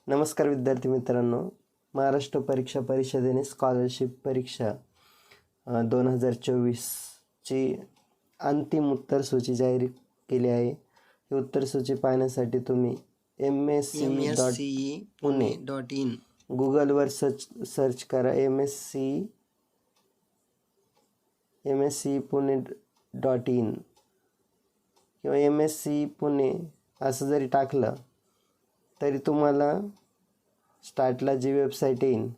नमस्कार विद्यार्थी मित्रांनो, महाराष्ट्र परीक्षा परिषदेने स्कॉलरशिप परीक्षा 2024ची अंतिम उत्तरसूची जाहीर केली आहे. ही उत्तरसूची पाहण्यासाठी तुम्ही MSCE.pune गुगलवर सर्च करा. MSCE.pune.in किंवा MSCE पुणे असं जरी टाकलं तरी तुम्हाला स्टार्टला जी वेबसाईट येईल,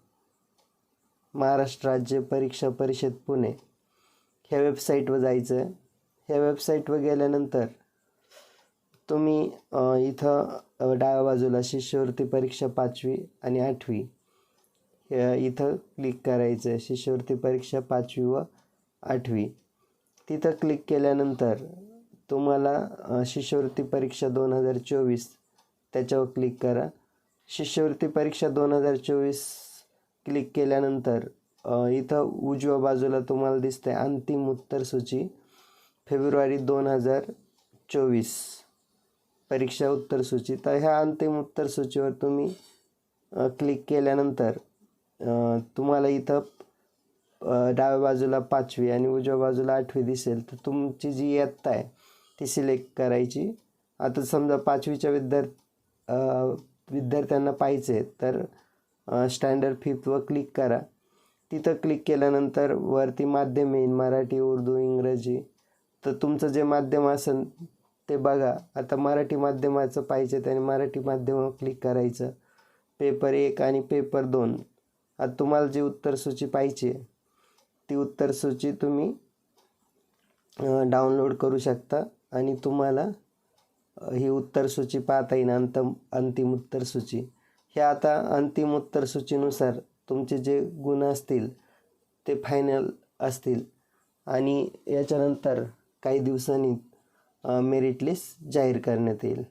महाराष्ट्र राज्य परीक्षा परिषद पुणे, ह्या वेबसाईटवर जायचं. ह्या वेबसाईटवर गेल्यानंतर तुम्ही इथं डाव्या बाजूला शिष्यवृत्ती परीक्षा 5वी आणि 8वी इथं क्लिक करायचं. शिष्यवृत्ती परीक्षा 5वी व 8वी तिथं क्लिक केल्यानंतर तुम्हाला शिष्यवृत्ती परीक्षा 2024 त्याच्यावर क्लिक करा. शिष्यवृत्ती परीक्षा 2024 क्लिक केल्यानंतर इथं उजव्या बाजूला तुम्हाला दिसते अंतिम उत्तरसूची फेब्रुवारी 2024 परीक्षा उत्तरसूची. तर ह्या अंतिम उत्तरसूचीवर तुम्ही क्लिक केल्यानंतर तुम्हाला इथं डाव्या बाजूला 5वी आणि उजव्या बाजूला 8वी दिसेल. तर तुमची जी इयत्ता आहे ती सिलेक्ट करायची. आता समजा 5वीच्या विद्यार्थ्यांना पाहिजे तर स्टँडर्ड 5वर क्लिक करा. तिथं क्लिक केल्यानंतर वरती माध्यम येईल, मराठी, उर्दू, इंग्रजी. तर तुमचं जे माध्यम असेल ते बघा. आता मराठी माध्यमाचं पाहिजे त्याने मराठी माध्यमावर क्लिक करायचं. पेपर 1 आणि पेपर 2 आता तुम्हाला जी उत्तरसूची पाहिजे ती उत्तरसूची तुम्ही डाउनलोड करू शकता आणि तुम्हाला ही उत्तरसूची पाहता येईल. अंतिम उत्तरसूची ह्या आता अंतिम उत्तरसूचीनुसार तुमचे जे गुण असतील ते फायनल असतील आणि याच्यानंतर काही दिवसांनी मेरिट लिस्ट जाहीर करण्यात येईल.